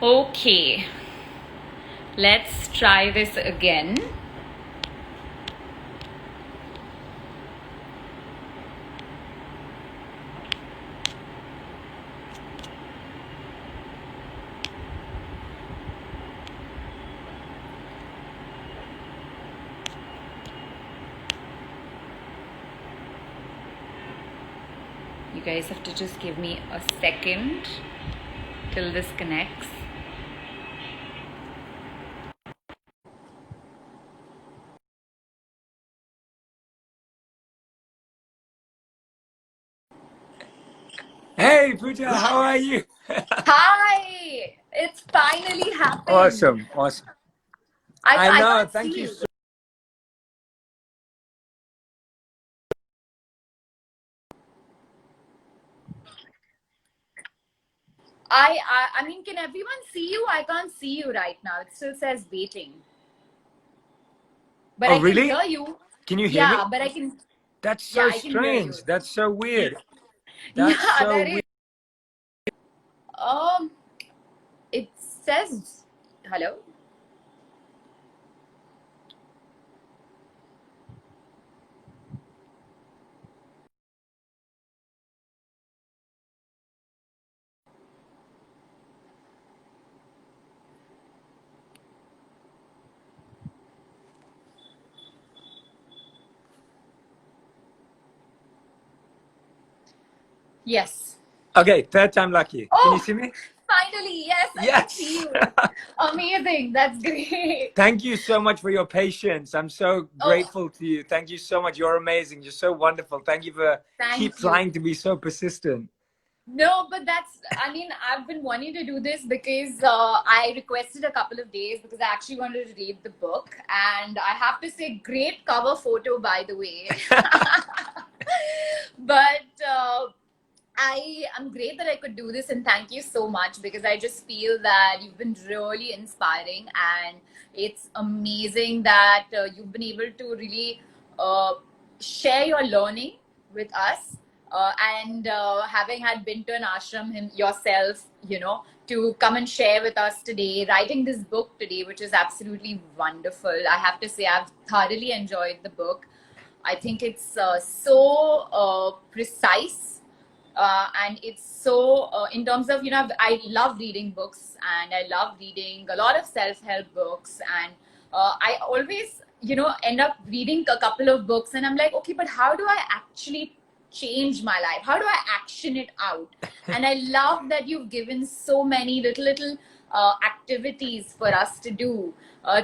Okay, let's try this again. You guys have to just give me a second till this connects. Hey, Pooja, how are you? Hi! It's finally happened. Awesome, awesome. I, I I know. can't Thank see you you. so. I mean, can everyone see you? I can't see you right now. It still says waiting. But Oh, I can really? hear you. Can you hear Yeah, me? but I can, That's yeah, so I can hear you. strange. That's so weird. That's Yeah, so that weird. is. Um, it says, hello? Yes. Okay, third time lucky. Can you Oh, see me? finally, yes, I can see Yes. you. Amazing. That's great. Thank you so much for your patience. I'm so Oh, grateful to you. Thank you so much. You're amazing. You're so wonderful. Thank you for keep thank you. trying to be so persistent. No, but that's, I mean, I've been wanting to do this because I requested a couple of days because I actually wanted to read the book. And I have to say, great cover photo, by the way. But I'm great that I could do this, and thank you so much because I just feel that you've been really inspiring, and it's amazing that you've been able to really uh, share your learning with us. And having had been to an ashram yourself, to come and share with us today, writing this book today, which is absolutely wonderful. I have to say, I've thoroughly enjoyed the book. I think it's so precise, and it's so in terms of, I love reading books, and I love reading a lot of self-help books, and I always, end up reading a couple of books, and I'm like, okay, but how do I actually change my life? How do I action it out? And I love that you've given so many little activities for us to do,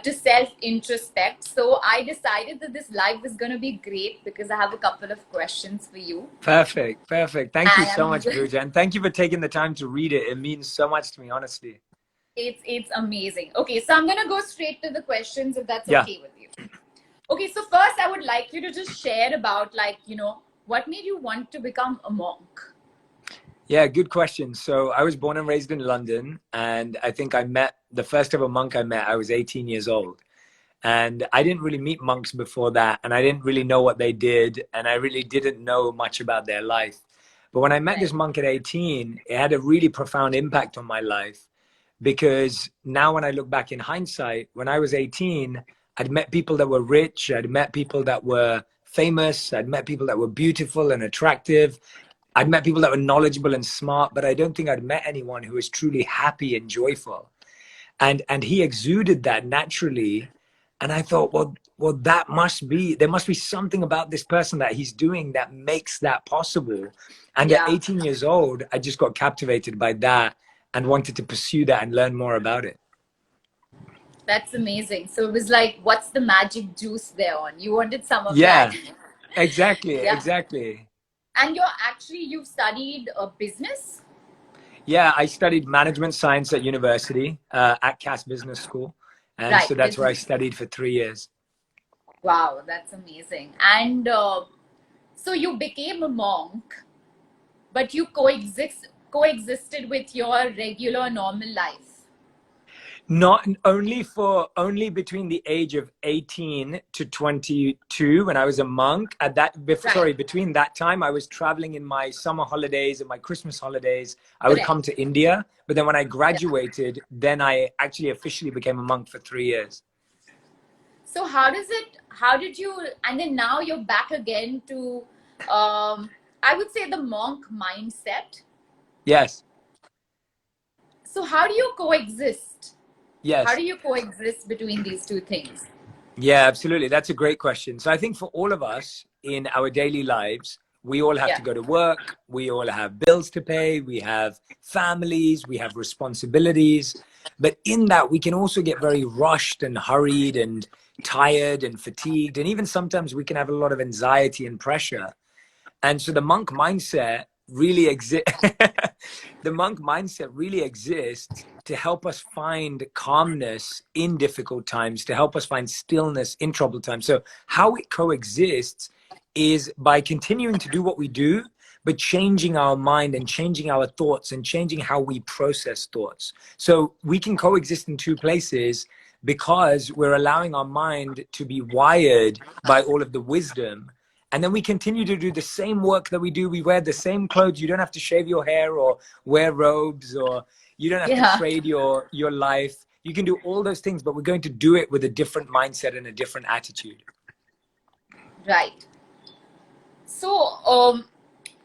to self introspect. So I decided that this live is going to be great because I have a couple of questions for you. Perfect, perfect. Thank you And so much, Pooja, and thank you for taking the time to read it. It means so much to me, honestly. it's amazing. Okay, so I'm gonna go straight to the questions if that's Yeah. okay with you. Okay, so first I would like you to just share about, like, what made you want to become a monk? Yeah, good question. So I was born and raised in London, and I think I met the first ever monk I met. I was 18 years old, and I didn't really meet monks before that, and I didn't really know what they did, and I really didn't know much about their life. But when I met this Right. monk at 18, it had a really profound impact on my life because now when I look back in hindsight, when I was 18, I'd met people that were rich, I'd met people that were famous, I'd met people that were beautiful and attractive. I'd met people that were knowledgeable and smart, but I don't think I'd met anyone who was truly happy and joyful. And he exuded that naturally. And I thought, well, that must be, there must be something about this person that he's doing that makes that possible. And at Yeah, 18 years old, I just got captivated by that and wanted to pursue that and learn more about it. that's amazing. So it was like, what's the magic juice there on? You wanted some of that. Yeah, exactly, Yeah. exactly. And you've studied business? Yeah, I studied management science at university, at Cass Business School. And Right, so that's where I business. studied for 3 years. Wow, that's amazing. And so you became a monk, but you coexisted with your regular normal life. Not only between the age of 18 to 22 when I was a monk. At that, Right. between that time, I was traveling in my summer holidays and my Christmas holidays. I would come Correct. to India, but then when I Yeah. graduated, then I actually officially became a monk for 3 years. So how did you, and then now you're back again to, I would say, the monk mindset. Yes, So how do you coexist? How yes. do you coexist between these two things? Yeah, absolutely. That's a great question. So I think for all of us in our daily lives, we all have Yeah. to go to work. We all have bills to pay. We have families. We have responsibilities. But in that, we can also get very rushed and hurried and tired and fatigued. And even sometimes we can have a lot of anxiety and pressure. And so the monk mindset really exists. The monk mindset really exists to help us find calmness in difficult times, to help us find stillness in troubled times. So how it coexists is by continuing to do what we do, but changing our mind and changing our thoughts and changing how we process thoughts. So we can coexist in two places because we're allowing our mind to be wired by all of the wisdom, and then we continue to do the same work that we do. We wear the same clothes. You don't have to shave your hair or wear robes, or you don't have to Yeah. trade your life. You can do all those things, but we're going to do it with a different mindset and a different attitude. Right. So,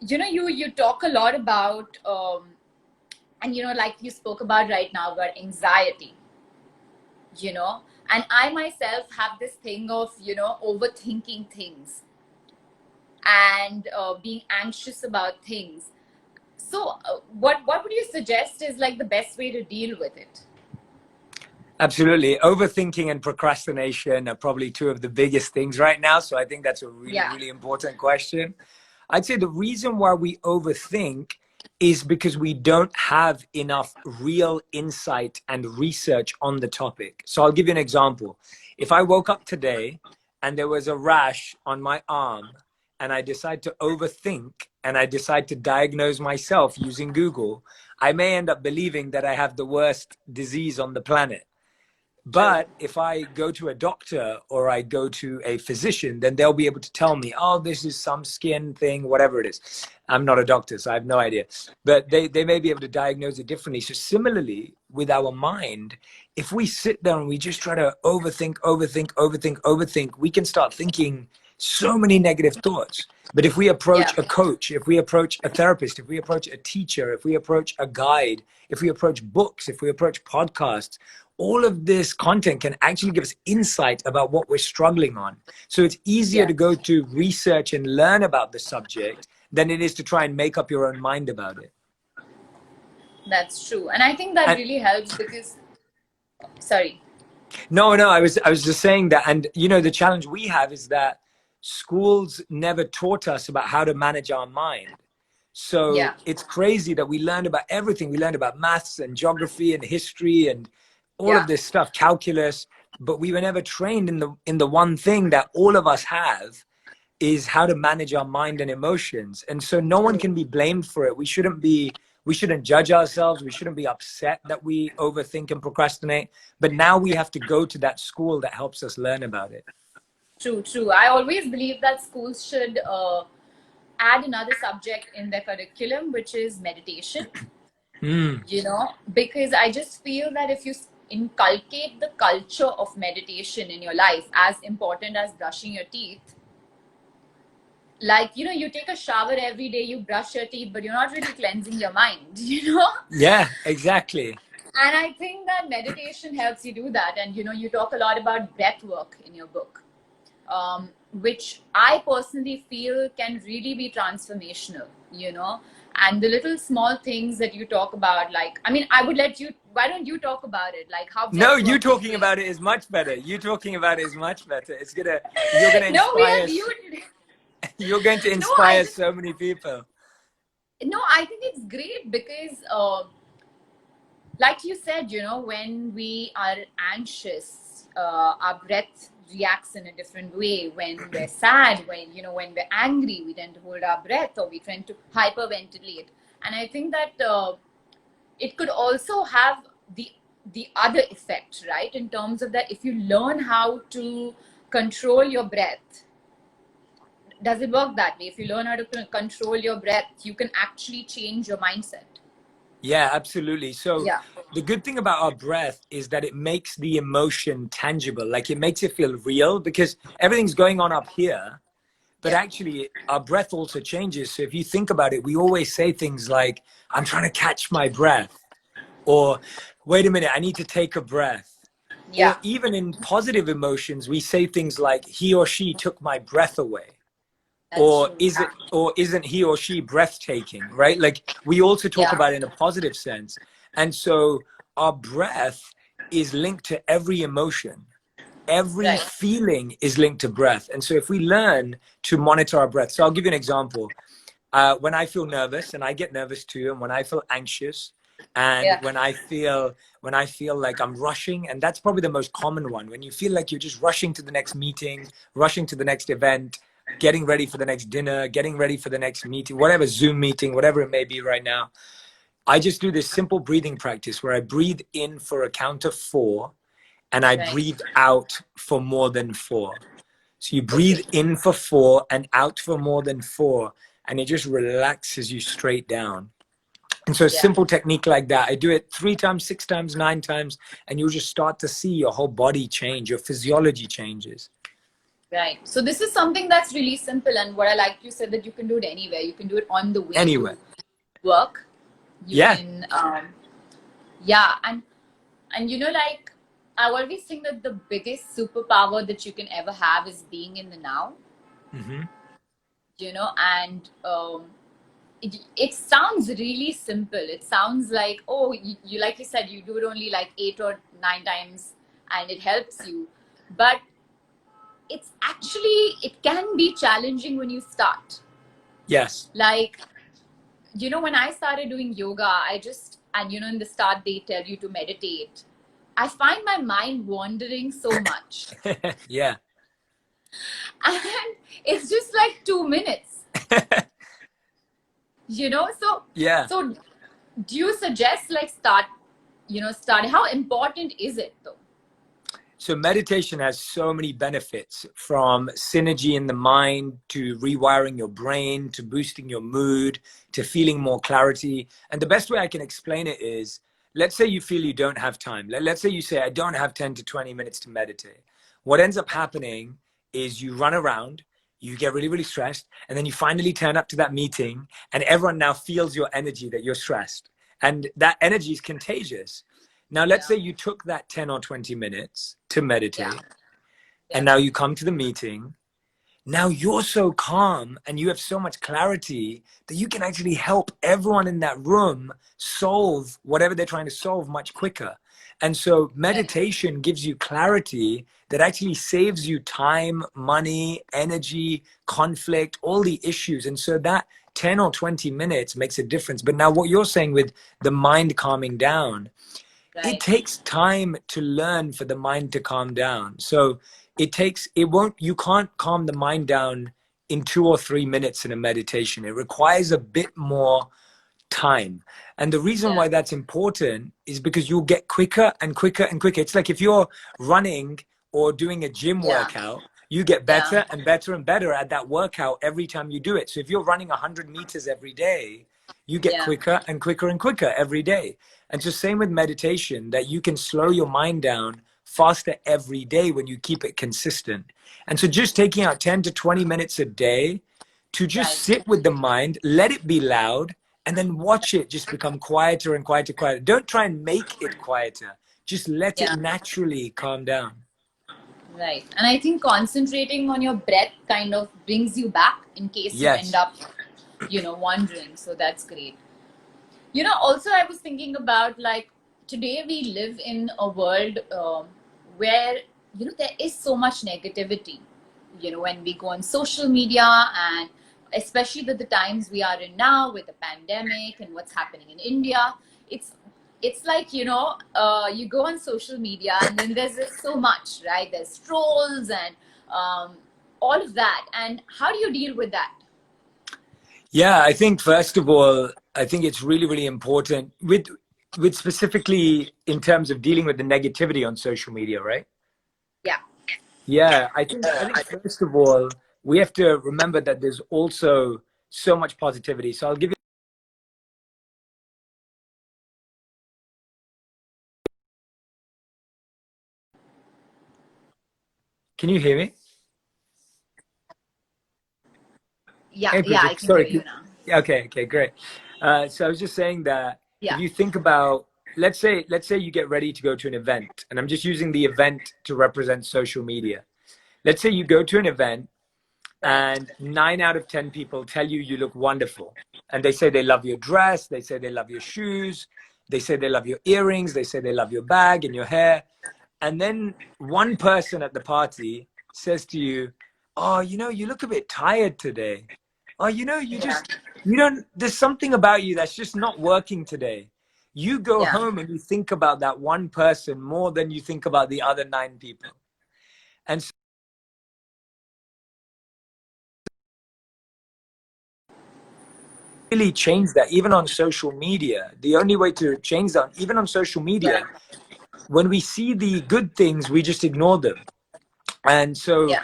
you talk a lot about, and like you spoke about right now, about anxiety. And I myself have this thing of overthinking things and being anxious about things. So, what would you suggest is like the best way to deal with it? Absolutely. Overthinking and procrastination are probably two of the biggest things right now. So I think that's a really, Yeah. really important question. I'd say the reason why we overthink is because we don't have enough real insight and research on the topic. So I'll give you an example. If I woke up today and there was a rash on my arm and I decide to overthink and I decide to diagnose myself using Google, I may end up believing that I have the worst disease on the planet. True. But if I go to a doctor or I go to a physician, then they'll be able to tell me, oh, this is some skin thing, whatever it is. I'm not a doctor, so I have no idea. But they may be able to diagnose it differently. So similarly, with our mind, if we sit there and we just try to overthink, we can start thinking so many negative thoughts. But if we Yeah. approach a coach, if we approach a therapist, if we approach a teacher, if we approach a guide, if we approach books, if we approach podcasts, all of this content can actually give us insight about what we're struggling on. So it's easier Yeah. to go to research and learn about the subject than it is to try and make up your own mind about it. That's true. And I think that And really helps because, sorry. no, I was just saying that. And the challenge we have is that schools never taught us about how to manage our mind. So Yeah. it's crazy that we learned about everything. We learned about maths and geography and history and all of Yeah. this stuff, calculus, but we were never trained in the one thing that all of us have, is how to manage our mind and emotions. And so no one True. can be blamed for it. We shouldn't judge ourselves. We shouldn't be upset that we overthink and procrastinate. But now we have to go to that school that helps us learn about it. True. True. I always believe that schools should add another subject in their curriculum, which is meditation. Mm. Because I just feel that if you inculcate the culture of meditation in your life, as important as brushing your teeth, like, you take a shower every day, you brush your teeth, but you're not really cleansing your mind, Yeah, exactly. And I think that meditation helps you do that. And, you talk a lot about breath work in your book, which I personally feel can really be transformational. And the little small things that you talk about, like, I mean, I would let you, why don't you talk about it? Like how No, breath you work is talking doing. about it is much better. You talking about it is much better. You're gonna No, we inspire have you. you're going to No, I inspire just, so many people. no, I think it's great because, like you said, when we are anxious, our breath reacts in a different way. When we're sad, when we're angry, we tend to hold our breath or we tend to hyperventilate. And I think that it could also have the other effect, right? In terms of that, if you learn how to control your breath, does it work that way? If you learn how to control your breath, you can actually change your mindset. Yeah, absolutely. So Yeah. the good thing about our breath is that it makes the emotion tangible. Like it makes it feel real because everything's going on up here, but Yeah. actually our breath also changes. So if you think about it, we always say things like, I'm trying to catch my breath, or wait a minute, I need to take a breath. Or Yeah. even in positive emotions, we say things like, he or she took my breath away. That's Or true. is it, or isn't he or she breathtaking, right? Like we also talk Yeah. about it in a positive sense. And so our breath is linked to every emotion. Every Right. feeling is linked to breath. And so if we learn to monitor our breath, so I'll give you an example. When I feel nervous, and I get nervous too, and when I feel anxious, and Yeah. when I feel like I'm rushing, and that's probably the most common one, when you feel like you're just rushing to the next meeting, rushing to the next event, getting ready for the next dinner, getting ready for the next meeting, whatever, Zoom meeting, whatever it may be right now. I just do this simple breathing practice where I breathe in for a count of 4 and I Right. breathe out for more than 4. So you breathe Okay. in for 4 and out for more than 4, and it just relaxes you straight down. And so a Yeah. simple technique like that, I do it 3 times, 6 times, 9 times, and you'll just start to see your whole body change, your physiology changes. Right. So this is something that's really simple, and what I like you said that you can do it anywhere. You can do it on the way Anyway, to work. You yeah. can, yeah, and like I always think that the biggest superpower that you can ever have is being in the now. Mm-hmm. And it sounds really simple. It sounds like, oh, you like you said, you do it only like 8 or 9 times, and it helps you, but it can be challenging when you start. Yes. Like, when I started doing yoga, and in the start they tell you to meditate. I find my mind wandering so much. Yeah. And it's just like 2 minutes, so Yeah. so do you suggest like start how important is it though? So meditation has so many benefits, from synergy in the mind to rewiring your brain to boosting your mood to feeling more clarity. And the best way I can explain it is, let's say you feel you don't have time. Let's say you say, I don't have 10 to 20 minutes to meditate. What ends up happening is you run around, you get really, really stressed, and then you finally turn up to that meeting and everyone now feels your energy that you're stressed. And that energy is contagious. Now, let's Yeah. say you took that 10 or 20 minutes to Yeah. meditate, and Yeah. now you come to the meeting. Now you're so calm and you have so much clarity that you can actually help everyone in that room solve whatever they're trying to solve much quicker. And so Right. meditation gives you clarity that actually saves you time, money, energy, conflict, all the issues. And so that 10 or 20 minutes makes a difference. But now what you're saying with the mind calming down, it Right. takes time to learn for the mind to calm down. So you can't calm the mind down in 2 or 3 minutes in a meditation. It requires a bit more time. And the reason Yeah. why that's important is because you'll get quicker and quicker and quicker. It's like if you're running or doing a gym Yeah. workout, you get Yeah. better and better and better at that workout every time you do it. So if you're running 100 meters every day, you get Yeah. quicker and quicker and quicker every day. And so same with meditation, that you can slow your mind down faster every day when you keep it consistent. And so just taking out 10 to 20 minutes a day to just Right. sit with the mind, let it be loud, and then watch it just become quieter and quieter, quieter. Don't try and make it quieter. Just let it Yeah. naturally calm down. Right. And I think concentrating on your breath kind of brings you back in case you end Yes. up, wandering. So that's great. Also, I was thinking about like today we live in a world where, there is so much negativity, when we go on social media, and especially with the times we are in now with the pandemic and what's happening in India. It's like, you go on social media and then there's just so much, right? There's trolls and all of that. And how do you deal with that? Yeah, I think first of all, I think it's really, really important with with specifically in terms of dealing with the negativity on social media, right? Yeah. Yeah, I think first of all, we have to remember that there's also so much positivity. So I'll give you. Can you hear me? Yeah, Hey, yeah, Pooja, I can hear sorry. you now. Yeah, okay, great. So I was just saying that if Yeah. you think about, let's say you get ready to go to an event, and I'm just using the event to represent social media. Let's say you go to an event, Right. and 9 out of 10 people tell you you look wonderful, and they say they love your dress, they say they love your shoes, they say they love your earrings, they say they love your bag and your hair, and then one person at the party says to you, "Oh, you look a bit tired today. Oh, Yeah. you don't, there's something about you that's just not working today." You go Yeah. home and you think about that one person more than you think about the other 9 people. And so really change that, even on social media. The only way to change that, even on social Right. media, when we see the good things, we just ignore them. And so Yeah.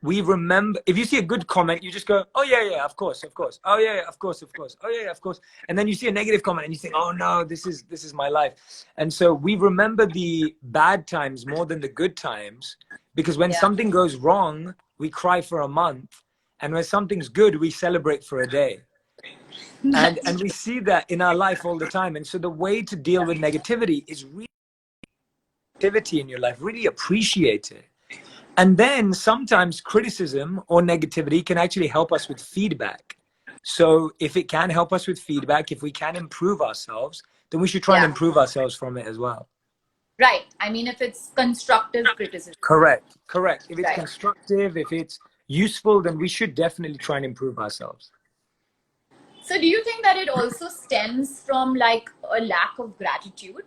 we remember, if you see a good comment, you just go, "Oh yeah, yeah, of course, of course. Oh yeah, yeah, of course, of course. Oh yeah, yeah, of course." And then you see a negative comment and you think, "Oh no, this is my life." And so we remember the bad times more than the good times, because when Yeah. something goes wrong, we cry for a month, and when something's good, we celebrate for a day. And That's we true. see that in our life all the time. And so the way to deal with negativity is really activity in your life, really appreciate it. And then sometimes criticism or negativity can actually help us with feedback. So if it can help us with feedback, if we can improve ourselves, then we should try and Yeah. improve ourselves from it as well. Right. I mean, if it's constructive criticism. Correct. Correct. If it's Right. constructive, if it's useful, then we should definitely try and improve ourselves. So, do you think that it also stems from like a lack of gratitude?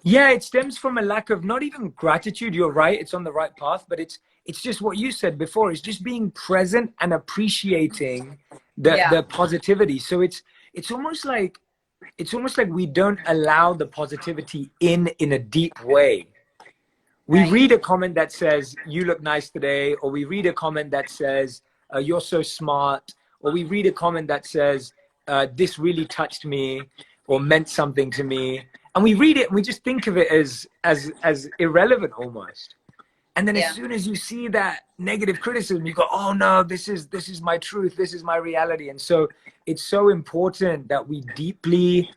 Yeah, it stems from a lack of not even gratitude. You're right, it's on the right path, but it's just what you said before. It's just being present and appreciating Yeah. the positivity. So it's almost like we don't allow the positivity in a deep way. We Right. read a comment that says you look nice today, or we read a comment that says you're so smart, or we read a comment that says this really touched me or meant something to me, and we read it and we just think of it as irrelevant almost. And then as Yeah. soon as you see that negative criticism, you go, "Oh no, this is my truth, this is my reality." And so it's so important that we deeply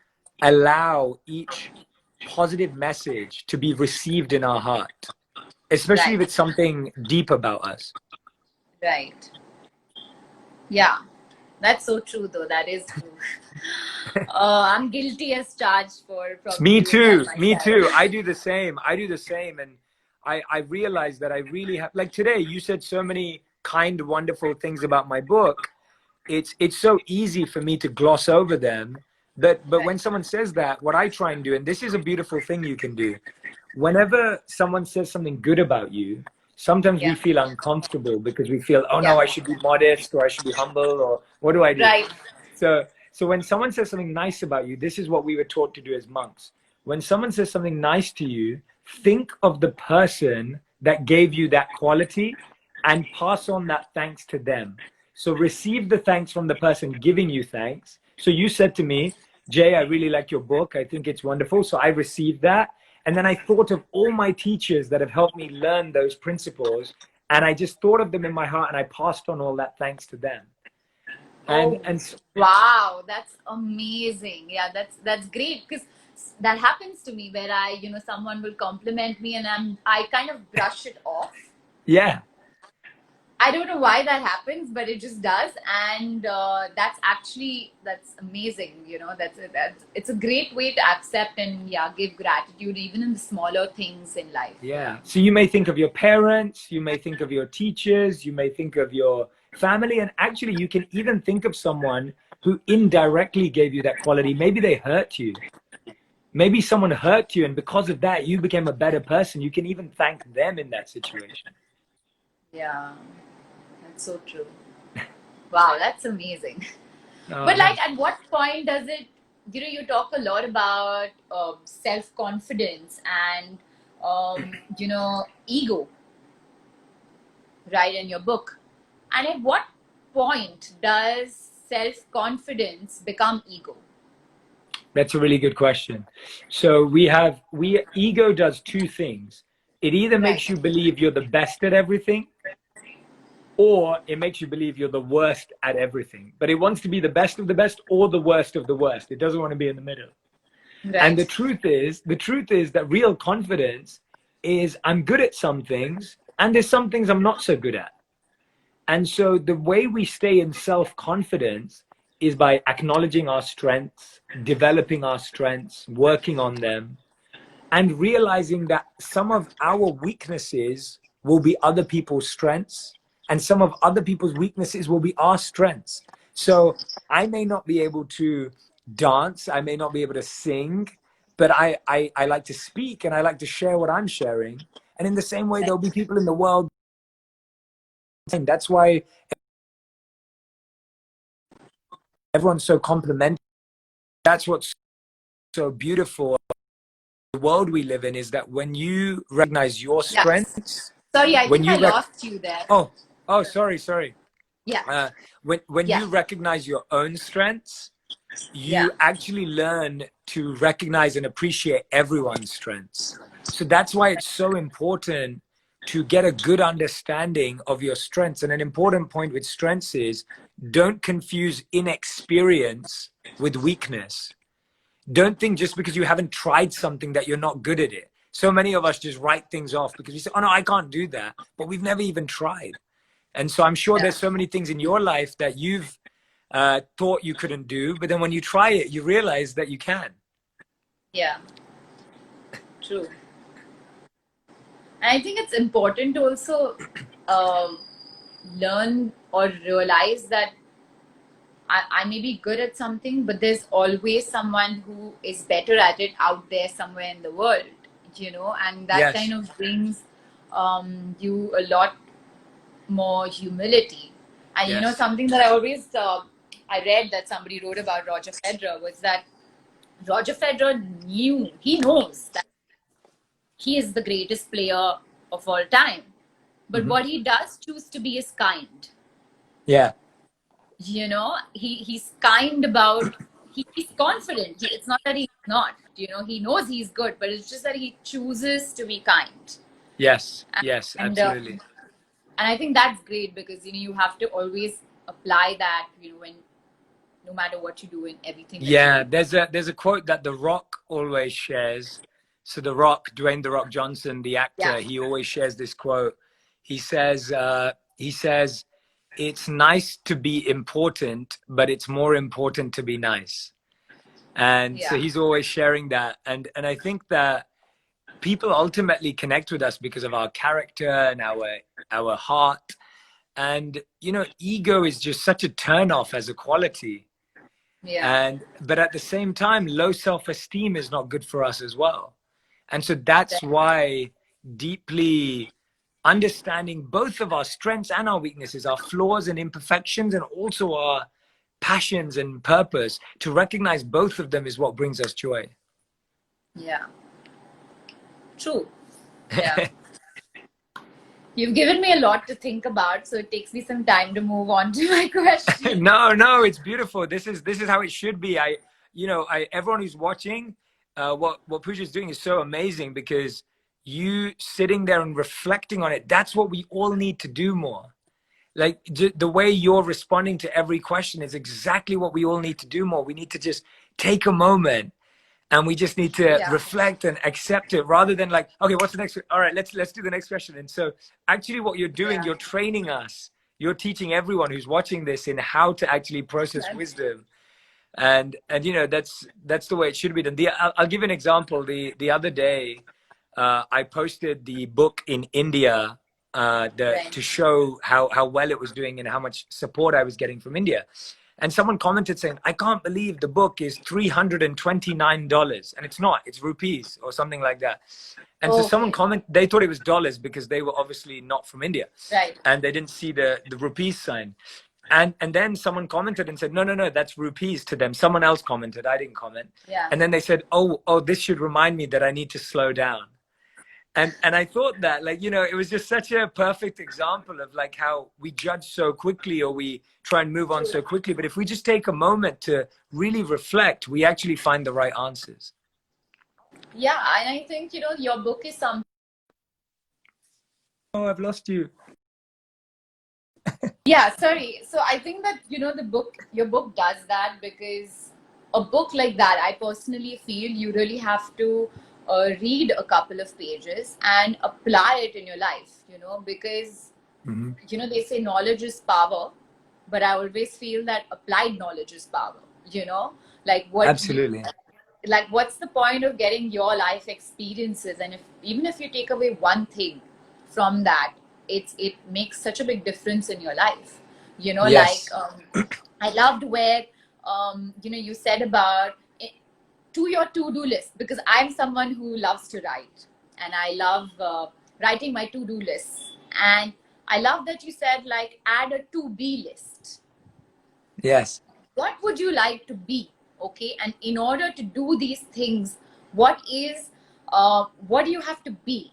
allow each positive message to be received in our heart, especially if Right. it's something deep about us. Right. Yeah. That's so true, though. That is true. I'm guilty as charged for probably Me doing that too. Me myself. too. I do the same. I do the same. And I realize that I really have, like today, you said so many kind, wonderful things about my book. It's so easy for me to gloss over them. But Right. when someone says that, what I try and do, and this is a beautiful thing you can do, whenever someone says something good about you, sometimes we Yeah. feel uncomfortable because we feel, "Oh no, Yeah. I should be modest, or I should be humble, or what do I do?" Right. So when someone says something nice about you, this is what we were taught to do as monks. When someone says something nice to you, think of the person that gave you that quality and pass on that thanks to them. So receive the thanks from the person giving you thanks. So you said to me, "Jay, I really like your book. I think it's wonderful." So I received that. And then I thought of all my teachers that have helped me learn those principles. And I just thought of them in my heart and I passed on all that thanks to them. And Oh, and wow, that's amazing. Yeah, that's great because that happens to me where someone will compliment me and I kind of brush it off. yeah, I don't know why that happens, but it just does, and that's amazing. That's it's a great way to accept and yeah, give gratitude even in the smaller things in life. yeah. So you may think of your parents, you may think of your teachers, you may think of your family, and actually you can even think of someone who indirectly gave you that quality. Maybe they hurt you. Maybe someone hurt you, and because of that, you became a better person. You can even thank them in that situation. Yeah, that's so true. Wow, that's amazing. Oh, But like, nice. at what point does it you talk a lot about self-confidence and ego, right, in your book. And at what point does self-confidence become ego? That's a really good question. So ego does two things. It either Right. makes you believe you're the best at everything, or it makes you believe you're the worst at everything. But it wants to be the best of the best or the worst of the worst. It doesn't want to be in the middle. And Right. the truth is that real confidence is I'm good at some things and there's some things I'm not so good at. And so the way we stay in self-confidence is by acknowledging our strengths, developing our strengths, working on them, and realizing that some of our weaknesses will be other people's strengths, and some of other people's weaknesses will be our strengths. So I may not be able to dance, I may not be able to sing, but I like to speak and I like to share what I'm sharing. And in the same way, there'll be people in the world. And that's why everyone's so complimentary. That's what's so beautiful. The world we live in is that when you recognize your Yes. strengths, Sorry, I when think I you lost you there. sorry. Yeah. When Yeah. you recognize your own strengths, Yeah. you actually learn to recognize and appreciate everyone's strengths. So that's why it's so important to get a good understanding of your strengths. And an important point with strengths is don't confuse inexperience with weakness. Don't think just because you haven't tried something that you're not good at it. So many of us just write things off because we say, oh no, I can't do that. But we've never even tried. And so I'm sure Yeah. there's so many things in your life that you've thought you couldn't do, but then when you try it, you realize that you can. Yeah. True. And I think it's important to also um, learn or realize that I may be good at something, but there's always someone who is better at it out there somewhere in the world, and that kind Yes. of brings you a lot more humility. And Yes. something that I read that somebody wrote about Roger Federer was that Roger Federer he knows that he is the greatest player of all time. But Mm-hmm. what he does choose to be is kind. Yeah. He's kind about, he's confident. It's not that he's not, he knows he's good, but it's just that he chooses to be kind. Yes. And, Yes. and, uh, Absolutely. and I think that's great because, you have to always apply that, when no matter what you do in everything that you Yeah. do. There's a quote that The Rock always shares. So The Rock, Dwayne The Rock Johnson, the Yeah. actor, he always shares this quote. He says, it's nice to be important, but it's more important to be nice. And so Yeah. he's always sharing that. And I think that people ultimately connect with us because of our character and our heart. And ego is just such a turn off as a quality. Yeah. But at the same time, low self-esteem is not good for us as well. And so that's That- why deeply understanding both of our strengths and our weaknesses, our flaws and imperfections, and also our passions and purpose, to recognize both of them is what brings us joy. Yeah. True. Yeah. You've given me a lot to think about, so it takes me some time to move on to my question. No, it's beautiful. This is how it should be. Everyone who's watching, what Pooja is doing is so amazing, because you sitting there and reflecting on it, that's what we all need to do more. Like the way you're responding to every question is exactly what we all need to do more. We need to just take a moment and we just need to Yeah. reflect and accept it, rather than like, okay, what's the next, all right, let's do the next question. And so actually what you're doing, Yeah. you're training us, you're teaching everyone who's watching this in how to actually process wisdom. And that's the way it should be done. I'll give an example. The other day, I posted the book in India, Right. to show how well it was doing and how much support I was getting from India. And someone commented saying, I can't believe the book is $329. And it's not, it's rupees or something like that. And so someone commented, they thought it was dollars because they were obviously not from India. Right. And they didn't see the rupees sign. And then someone commented and said, no, no, no, that's rupees to them. Someone else commented. I didn't comment. Yeah. And then they said, oh, this should remind me that I need to slow down. And I thought that, like, you know, it was just such a perfect example of like how we judge so quickly, or we try and move on so quickly. But if we just take a moment to really reflect, we actually find the right answers. Yeah, and I think, you know, your book is something. Oh, I've lost you. Yeah, sorry. So I think that, you know, your book does that, because a book like that, I personally feel you really have to read a couple of pages and apply it in your life, you know, because, you know, they say knowledge is power, but I always feel that applied knowledge is power, you know, like Absolutely. like what's the point of getting your life experiences, and if even if you take away one thing from that, it makes such a big difference in your life, you know. Yes. I loved where you know, you said about it, to your to-do list, because I'm someone who loves to write, and I love writing my to-do lists, and I love that you said like add a to-be list. Yes. What would you like to be? Okay, and in order to do these things, what is what do you have to be?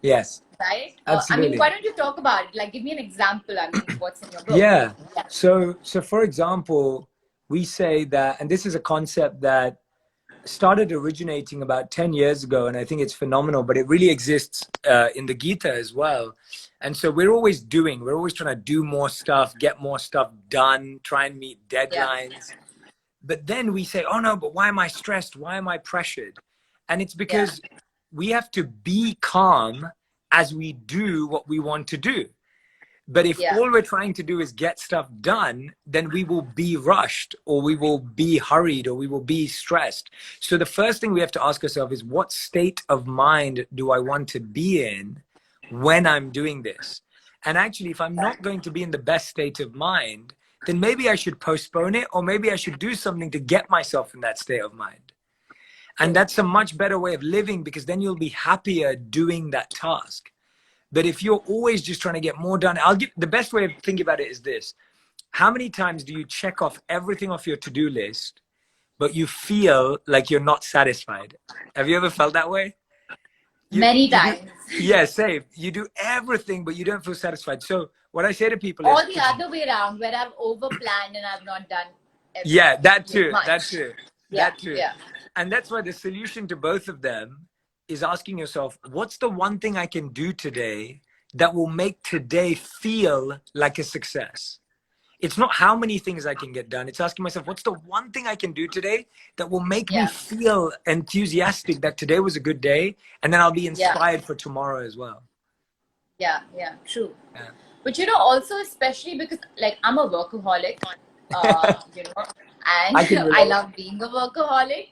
Yes. Right. I mean, Absolutely. why don't you talk about it? Like, give me an example. I mean, what's in your book? Yeah. So for example, we say that, and this is a concept that started originating about 10 years ago, and I think it's phenomenal, but it really exists in the Gita as well. And so we're always trying to do more stuff, get more stuff done, try and meet deadlines. Yeah. But then we say, oh no, but why am I stressed? Why am I pressured? And it's Yeah. because we have to be calm as we do what we want to do. But if Yeah. all we're trying to do is get stuff done, then we will be rushed, or we will be hurried, or we will be stressed. So the first thing we have to ask ourselves is, what state of mind do I want to be in when I'm doing this? And actually, if I'm not going to be in the best state of mind, then maybe I should postpone it, or maybe I should do something to get myself in that state of mind. And that's a much better way of living, because then you'll be happier doing that task. But if you're always just trying to get more done, the best way of thinking about it is this. How many times do you check off everything off your to-do list, but you feel like you're not satisfied? Have you ever felt that way? Many times. Yeah, same. You do everything, but you don't feel satisfied. So what I say to people Or is, the other way around, where I've overplanned and I've not done yeah, that too, much. that too, Yeah. that too. Yeah. And that's why the solution to both of them is asking yourself, what's the one thing I can do today that will make today feel like a success? It's not how many things I can get done. It's asking myself, what's the one thing I can do today that will make me Yeah. feel enthusiastic that today was a good day, and then I'll be Yeah. inspired for tomorrow as well. Yeah. Yeah. True. Yeah. But, you know, also, especially because, like, I'm a workaholic, you know, and I can I relate. love being a workaholic.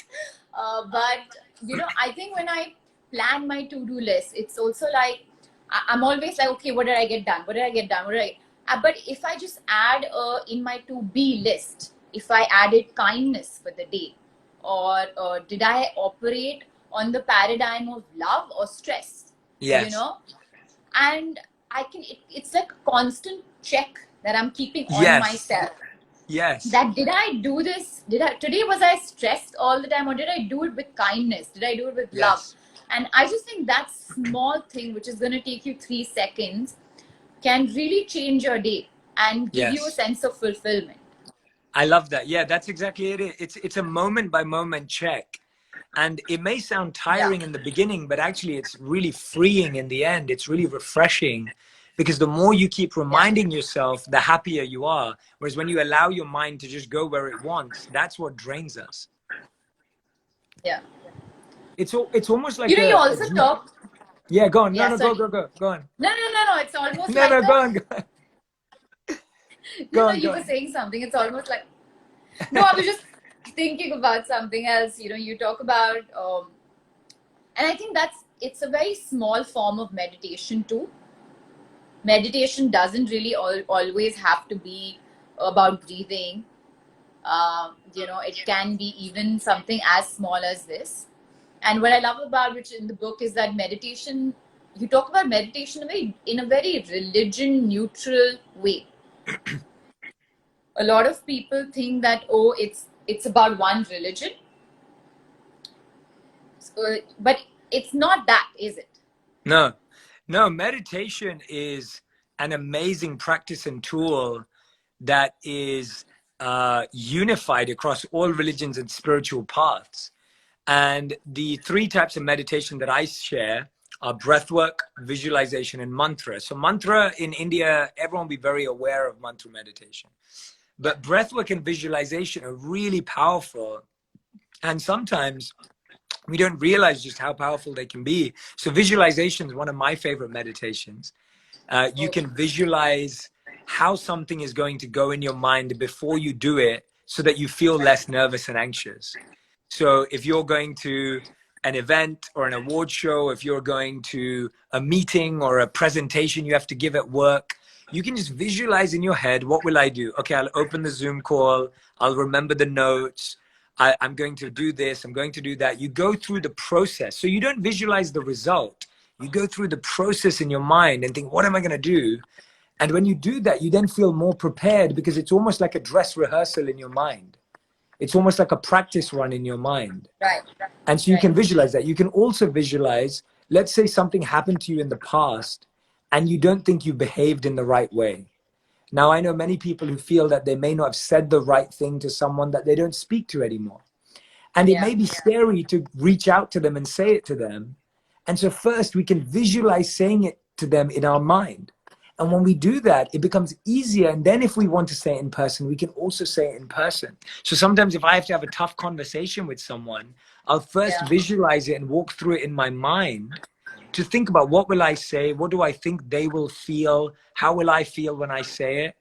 But, you know, I think when I plan my to-do list, it's also like, I'm always like, okay, what did I get done? What did I get done? What did I... but if I just add in my to-be list, if I added kindness for the day, or did I operate on the paradigm of love or stress? Yes. You know? And I can, it's like a constant check that I'm keeping on myself. Yes. That did I do this? Today was I stressed all the time, or did I do it with kindness? Did I do it with love? And I just think that small thing, which is going to take you 3 seconds, can really change your day and give you a sense of fulfillment. I love that. Yeah, that's exactly it. It's a moment by moment check. And it may sound tiring in the beginning, but actually it's really freeing in the end. It's really refreshing, because the more you keep reminding yourself, the happier you are. Whereas when you allow your mind to just go where it wants, that's what drains us. Yeah. It's almost like you know, you also talk. Yeah, go on. Yeah, no, go on. No. It's almost no, like no, go on. No, you were saying something. It's almost like, no, I was just thinking about something else. You know, you talk about, and I think it's a very small form of meditation too. Meditation doesn't really always have to be about breathing. You know, it can be even something as small as this. And what I love about which in the book is that meditation, you talk about meditation in a very religion neutral way. a lot of people think that, oh, it's about one religion. But it's not that, is it? No, no, meditation is an amazing practice and tool that is unified across all religions and spiritual paths. And the three types of meditation that I share are breathwork, visualization, and mantra. So mantra in India, everyone will be very aware of mantra meditation. But breathwork and visualization are really powerful. And sometimes we don't realize just how powerful they can be. So visualization is one of my favorite meditations. You can visualize how something is going to go in your mind before you do it so that you feel less nervous and anxious. So if you're going to an event or an award show, if you're going to a meeting or a presentation you have to give at work, you can just visualize in your head, what will I do? Okay, I'll open the Zoom call. I'll remember the notes. I'm going to do this. I'm going to do that. You go through the process. So you don't visualize the result. You go through the process in your mind and think, what am I going to do? And when you do that, you then feel more prepared because it's almost like a dress rehearsal in your mind. It's almost like a practice run in your mind. Right. And so you can visualize that. You can also visualize, let's say something happened to you in the past and you don't think you behaved in the right way. Now, I know many people who feel that they may not have said the right thing to someone that they don't speak to anymore. And it may be scary to reach out to them and say it to them. And so first we can visualize saying it to them in our mind. And when we do that, it becomes easier. And then if we want to say it in person, we can also say it in person. So sometimes if I have to have a tough conversation with someone, I'll first visualize it and walk through it in my mind to think about what will I say? What do I think they will feel? How will I feel when I say it?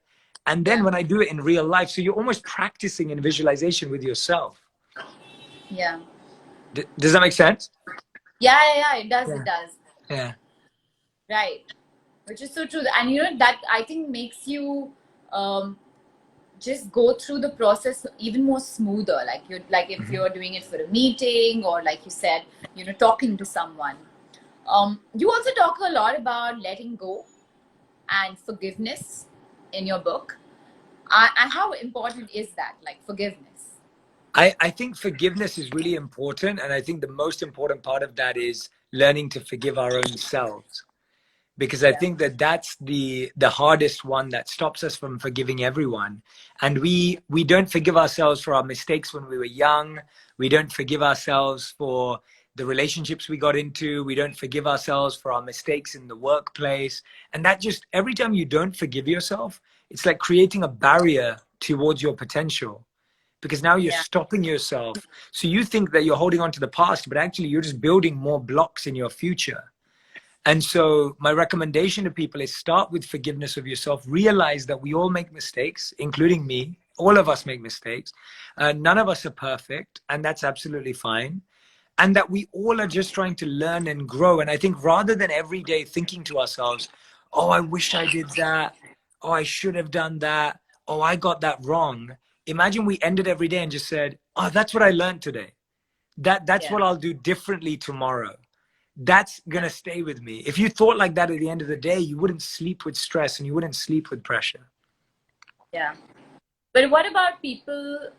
And then when I do it in real life, so you're almost practicing in visualization with yourself. Yeah. Does that make sense? Yeah, it does, it does. Yeah. Right. Which is so true. And you know, that I think makes you just go through the process even more smoother. Like if you're doing it for a meeting or like you said, you know, talking to someone. You also talk a lot about letting go and forgiveness in your book. And how important is that, like forgiveness? I think forgiveness is really important. And I think the most important part of that is learning to forgive our own selves. Because I think that that's the hardest one that stops us from forgiving everyone. And we don't forgive ourselves for our mistakes when we were young. We don't forgive ourselves for the relationships we got into. We don't forgive ourselves for our mistakes in the workplace. And that just, every time you don't forgive yourself, it's like creating a barrier towards your potential. Because now you're stopping yourself. So you think that you're holding on to the past, but actually you're just building more blocks in your future. And so my recommendation to people is start with forgiveness of yourself. Realize that we all make mistakes, including me. All of us make mistakes. None of us are perfect, and that's absolutely fine. And that we all are just trying to learn and grow. And I think rather than every day thinking to ourselves, oh, I wish I did that. Oh, I should have done that. Oh, I got that wrong. Imagine we ended every day and just said, oh, that's what I learned today. That's what I'll do differently tomorrow. That's going to stay with me. If you thought like that at the end of the day, you wouldn't sleep with stress and you wouldn't sleep with pressure. Yeah. But what about people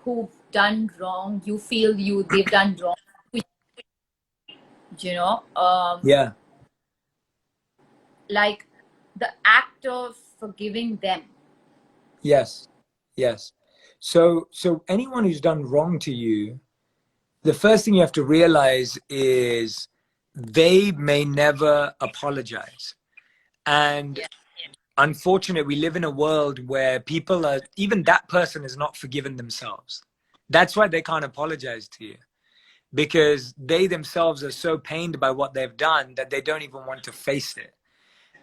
who've done wrong? You feel they've done wrong, you know? Yeah. Like the act of forgiving them. Yes. Yes. So anyone who's done wrong to you, the first thing you have to realize is they may never apologize. And unfortunately, we live in a world where people are, even that person has not forgiven themselves. That's why they can't apologize to you, because they themselves are so pained by what they've done that they don't even want to face it.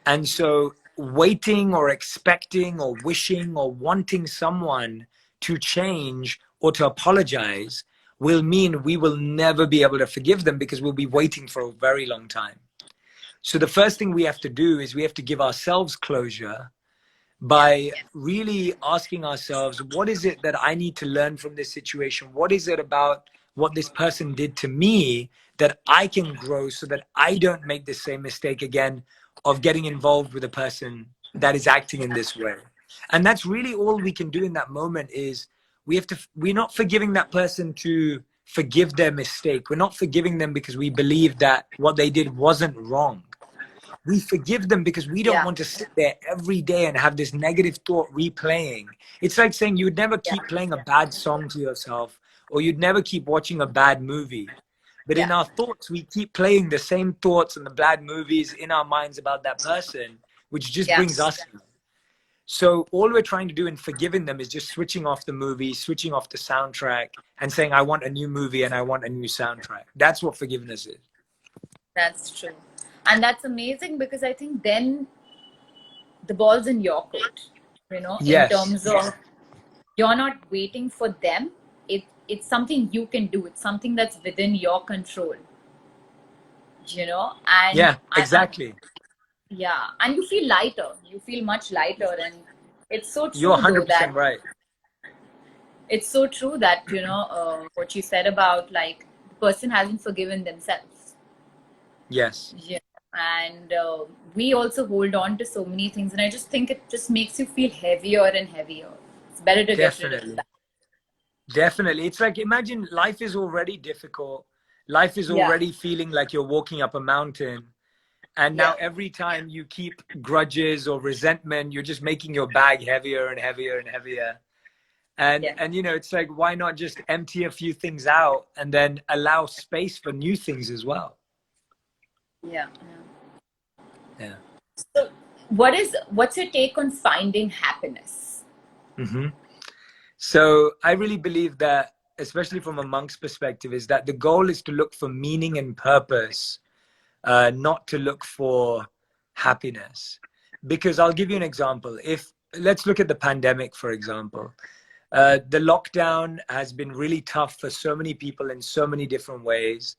And so waiting or expecting or wishing or wanting someone to change or to apologize will mean we will never be able to forgive them, because we'll be waiting for a very long time. So the first thing we have to do is we have to give ourselves closure by really asking ourselves, what is it that I need to learn from this situation? What is it about what this person did to me that I can grow so that I don't make the same mistake again of getting involved with a person that is acting in this way? And that's really all we can do in that moment is we're not forgiving that person to forgive their mistake. We're not forgiving them because we believe that what they did wasn't wrong. We forgive them because we don't Yeah. want to sit there every day and have this negative thought replaying. It's like saying you would never Yeah. keep playing a bad song to yourself, or you'd never keep watching a bad movie. But in Yeah. our thoughts, we keep playing the same thoughts and the bad movies in our minds about that person, which just Yeah. brings us down. So all we're trying to do in forgiving them is just switching off the movie, switching off the soundtrack, and saying, I want a new movie and I want a new soundtrack. That's what forgiveness is. That's true. And that's amazing because I think then the ball's in your court, in Yes. terms of you're not waiting for them. It's something you can do. It's something that's within your control, and Yeah, exactly. yeah, and you feel lighter. You feel much lighter, and it's so You're true though 100% that right. it's so true that what you said about like the person hasn't forgiven themselves. Yes. Yeah. And we also hold on to so many things, and I just think it just makes you feel heavier and heavier. It's better to get rid of Definitely. that. Definitely. It's like, imagine life is already difficult. Life is Yeah. already feeling like you're walking up a mountain. And now Yeah. every time you keep grudges or resentment, you're just making your bag heavier and heavier and heavier. Yeah. And it's like, why not just empty a few things out and then allow space for new things as well? Yeah. Yeah. So, what's your take on finding happiness? Hmm. So I really believe that, especially from a monk's perspective, is that the goal is to look for meaning and purpose, not to look for happiness. Because I'll give you an example. If let's look at the pandemic, for example. The lockdown has been really tough for so many people in so many different ways.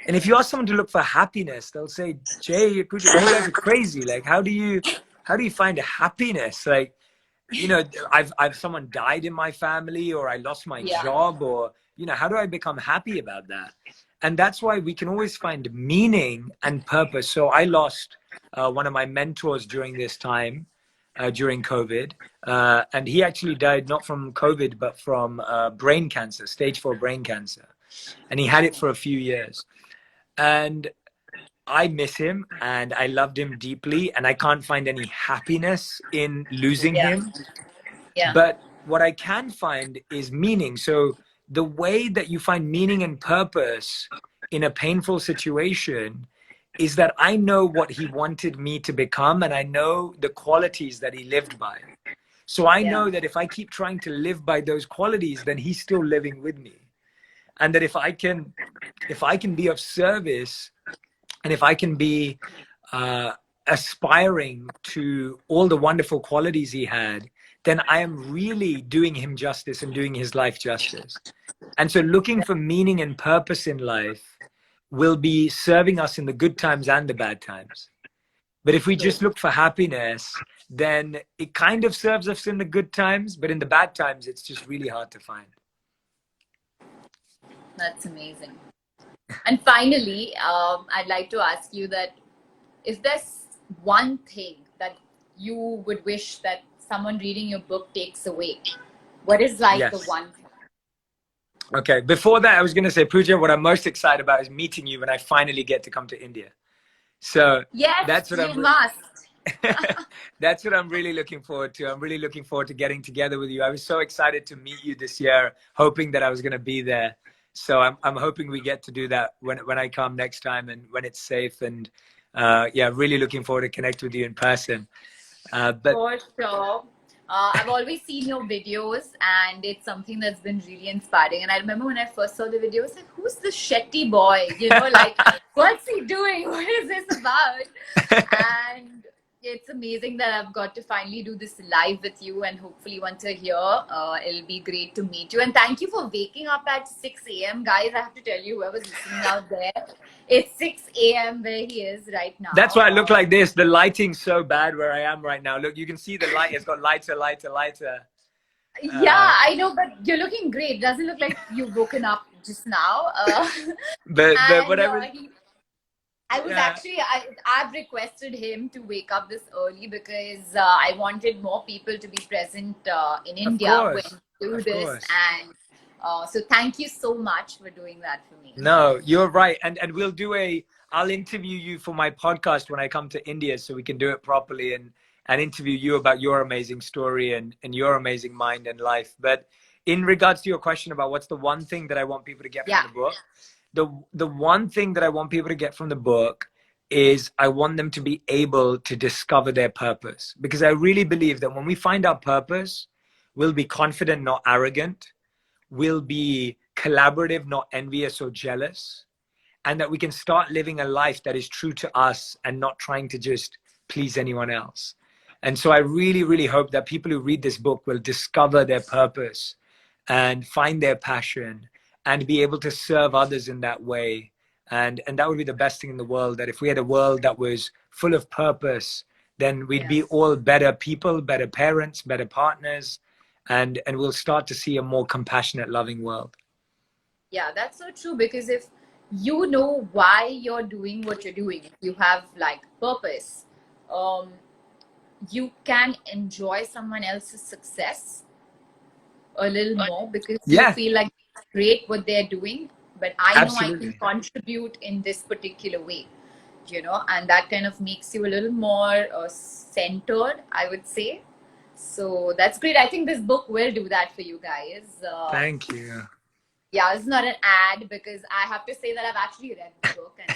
And if you ask someone to look for happiness, they'll say, Jay, Pooja, you guys are crazy. Like, how do you find happiness? Like, I've someone died in my family, or I lost my Yeah. job, or how do I become happy about that? And that's why we can always find meaning and purpose. So I lost one of my mentors during this time, during COVID, and he actually died not from COVID but from brain cancer, stage 4 brain cancer, and he had it for a few years. And I miss him and I loved him deeply, and I can't find any happiness in losing Yeah. him. Yeah. But what I can find is meaning. So the way that you find meaning and purpose in a painful situation is that I know what he wanted me to become, and I know the qualities that he lived by. So I Yeah. know that if I keep trying to live by those qualities, then he's still living with me. And that if I can be of service, and if I can be aspiring to all the wonderful qualities he had, then I am really doing him justice and doing his life justice. And so looking for meaning and purpose in life will be serving us in the good times and the bad times. But if we True. just look for happiness, then it kind of serves us in the good times, but in the bad times, it's just really hard to find. That's amazing. And finally, I'd like to ask you that is there one thing that you would wish that someone reading your book takes away? What is like the Yes. one thing? Okay. Before that, I was going to say, Pooja, what I'm most excited about is meeting you when I finally get to come to India. So Yes, that's what you must. that's what I'm really looking forward to. I'm really looking forward to getting together with you. I was so excited to meet you this year, hoping that I was going to be there. So I'm hoping we get to do that when I come next time and when it's safe. And yeah, really looking forward to connect with you in person. But For sure. I've always seen your videos, and it's something that's been really inspiring. And I remember when I first saw the video, I was like, who's this Shetty boy? Like, what's he doing? What is this about? And it's amazing that I've got to finally do this live with you. And hopefully, once you're here, it'll be great to meet you. And thank you for waking up at 6 a.m. Guys, I have to tell you, whoever's listening out there, it's 6 a.m. where he is right now. that's why I look like this. The lighting's so bad where I am right now. Look, you can see the light. It's got lighter, lighter, lighter. Yeah, I know, but you're looking great. Doesn't look like you've woken up just now. But And whatever. I was Yeah, actually, I've requested him to wake up this early because I wanted more people to be present in of India when course. we do Of this. course. And so thank you so much for doing that for me. No, you're right. And we'll do I'll interview you for my podcast when I come to India so we can do it properly and interview you about your amazing story and your amazing mind and life. But in regards to your question about what's the one thing that I want people to get from Yeah. the book, the one thing that I want people to get from the book is I want them to be able to discover their purpose. Because I really believe that when we find our purpose, we'll be confident, not arrogant. We'll be collaborative, not envious or jealous, and that we can start living a life that is true to us and not trying to just please anyone else. And so I really, really hope that people who read this book will discover their purpose and find their passion and be able to serve others in that way. And that would be the best thing in the world, that if we had a world that was full of purpose, then we'd be Yes. all better people, better parents, better partners, and we'll start to see a more compassionate, loving world. Yeah, that's so true because if you know why you're doing what you're doing, if you have like purpose, um, you can enjoy someone else's success a little more because you Yeah, feel like it's great what they're doing, but I know I can absolutely. contribute in this particular way, and that kind of makes you a little more centered, I would say. So that's great. I think this book will do that for you guys. Thank you. Yeah, it's not an ad because I have to say that I've actually read the book and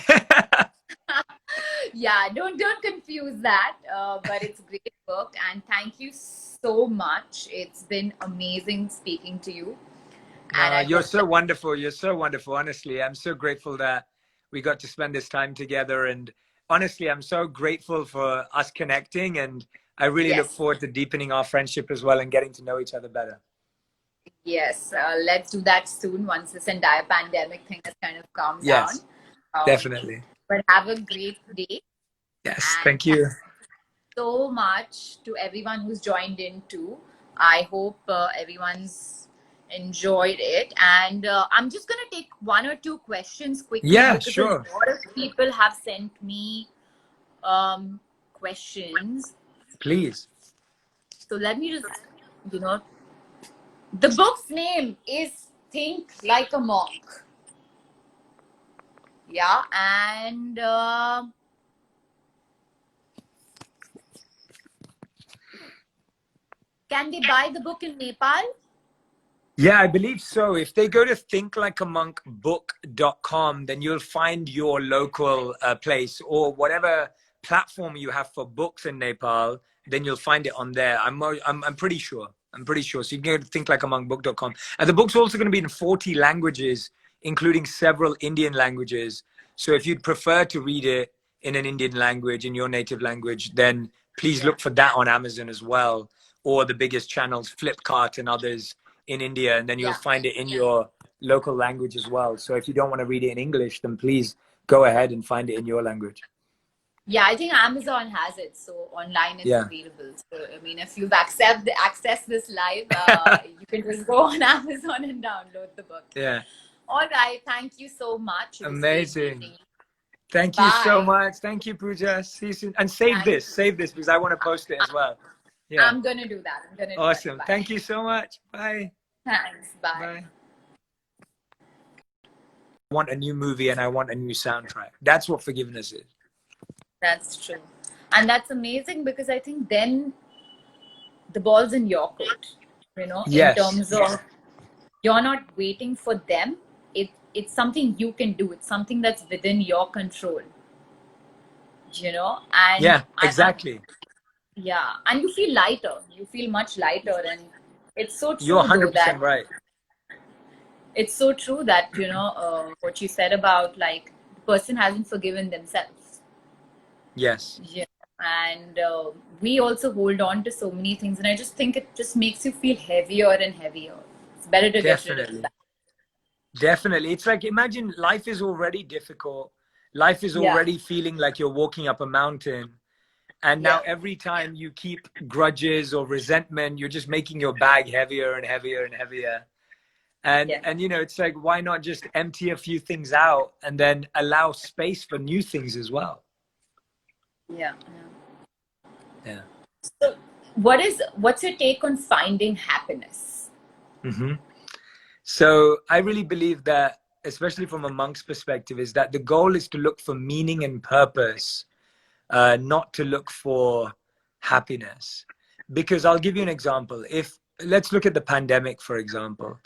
yeah, don't confuse that. But it's a great book and thank you so much. It's been amazing speaking to you, and No, I you're hope so that wonderful. You're so wonderful. Honestly, I'm so grateful that we got to spend this time together. And honestly, I'm so grateful for us connecting. And I really look yes, forward to deepening our friendship as well and getting to know each other better. yes, let's do that soon once this entire pandemic thing has kind of calmed down. Yes, Um, definitely. but have a great day Yes, and thank you. so much to everyone who's joined in too. I hope everyone's enjoyed it. And I'm just going to take one or two questions quickly Yeah, because a sure. lot of people have sent me questions. Please. So let me just, you know, the book's name is Think Like a Monk. Yeah. And can they buy the book in Nepal? Yeah, I believe so. If they go to thinklikeamonkbook.com, then you'll find your local place or whatever platform you have for books in Nepal, then you'll find it on there. I'm pretty sure. I'm pretty sure. So you can go to thinklikeamonkbook.com. And the book's also going to be in 40 languages, including several Indian languages. So if you'd prefer to read it in an Indian language, in your native language, then please Yeah. look for that on Amazon as well, or the biggest channels, Flipkart and others in India, and then you'll Yeah. find it in your local language as well. So if you don't want to read it in English, then please go ahead and find it in your language. Yeah, I think Amazon has it, so online it's Yeah. available. So I mean, if you've accessed this live, you can just go on Amazon and download the book. Yeah. All right, thank you so much. It was great Amazing. meeting you. Thank you so Bye. much. Thank you, Pooja. See you soon. And save Thank this. you. Save this because I want to post it as well. Yeah. I'm gonna do that. I'm gonna do that. Awesome. Bye. Thank you so much. Bye. Thanks. Bye. Bye. I want a new movie and I want a new soundtrack. That's what forgiveness is. That's true, and that's amazing because I think then the ball's in your court. In Yes. terms of you're not waiting for them. It's something you can do. It's something that's within your control. And Yeah, exactly. yeah, and you feel lighter. You feel much lighter, and it's so You're true though that 100% right. what you said about like the person hasn't forgiven themselves. Yes. Yeah, and we also hold on to so many things, and I just think it just makes you feel heavier and heavier. It's better to get rid of Definitely. that. Definitely. It's like, imagine life is already difficult. Life is Yeah, already feeling like you're walking up a mountain. And now yeah, every time you keep grudges or resentment, you're just making your bag heavier and heavier and heavier. And Yeah. and you know, it's like, why not just empty a few things out and then allow space for new things as well? Yeah. Yeah. So, what's your take on finding happiness? Hmm. So I really believe that, especially from a monk's perspective, is that the goal is to look for meaning and purpose, not to look for happiness. Because I'll give you an example. If let's look at the pandemic, for example.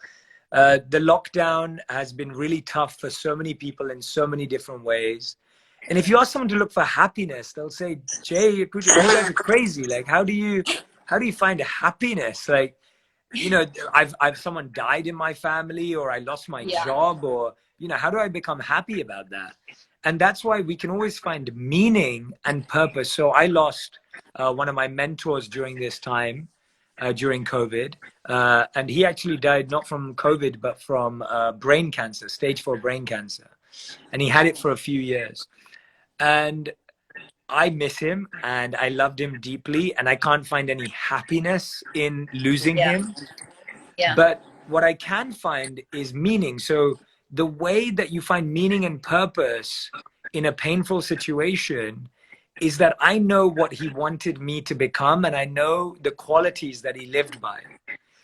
The lockdown has been really tough for so many people in so many different ways. And if you ask someone to look for happiness, they'll say, Jay, Pooja, you guys are crazy. Like, how do you find happiness? Like, you know, I've someone died in my family, or I lost my Yeah. job, or, you know, how do I become happy about that? And that's why we can always find meaning and purpose. So I lost one of my mentors during this time, during COVID. And he actually died not from COVID, but from brain cancer, stage 4 brain cancer. And he had it for a few years. And I miss him and I loved him deeply. And I can't find any happiness in losing Yeah. him. Yeah. But what I can find is meaning. So the way that you find meaning and purpose in a painful situation is that I know what he wanted me to become, and I know the qualities that he lived by.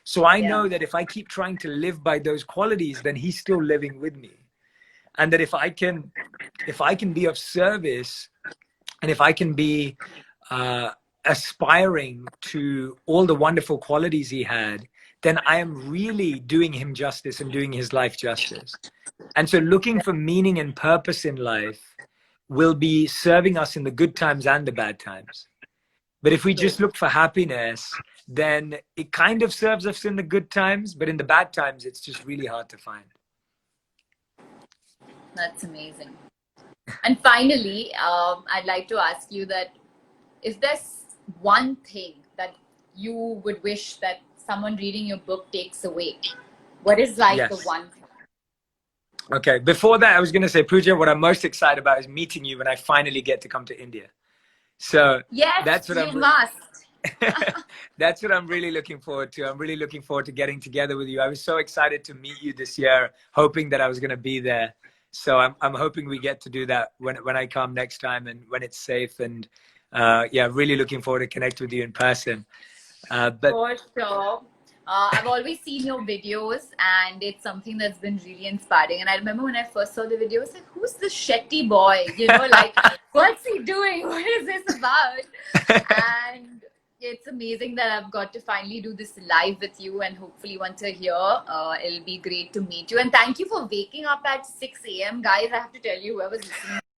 So I Yeah. know that if I keep trying to live by those qualities, then he's still living with me. And that if I can be of service, and if I can be uh, aspiring to all the wonderful qualities he had, then I am really doing him justice and doing his life justice. And so looking for meaning and purpose in life will be serving us in the good times and the bad times. But if we True. just look for happiness, then it kind of serves us in the good times, but in the bad times, it's just really hard to find. That's amazing. And finally, I'd like to ask you that, is there one thing that you would wish that someone reading your book takes away? What is like the Yes. one thing? Okay. Before that, I was going to say, Pooja, what I'm most excited about is meeting you when I finally get to come to India. So Yes, that's what you must. that's what I'm really looking forward to. I'm really looking forward to getting together with you. I was so excited to meet you this year, hoping that I was going to be there. So I'm hoping we get to do that when I come next time and when it's safe. And yeah, really looking forward to connect with you in person. But For sure. I've always seen your videos, and it's something that's been really inspiring. And I remember when I first saw the video, I was like, who's this Shetty boy? You know, like, what's he doing? What is this about? And it's amazing that I've got to finally do this live with you. And hopefully, once you're here, it'll be great to meet you. And thank you for waking up at 6 a.m. Guys, I have to tell you, whoever's listening.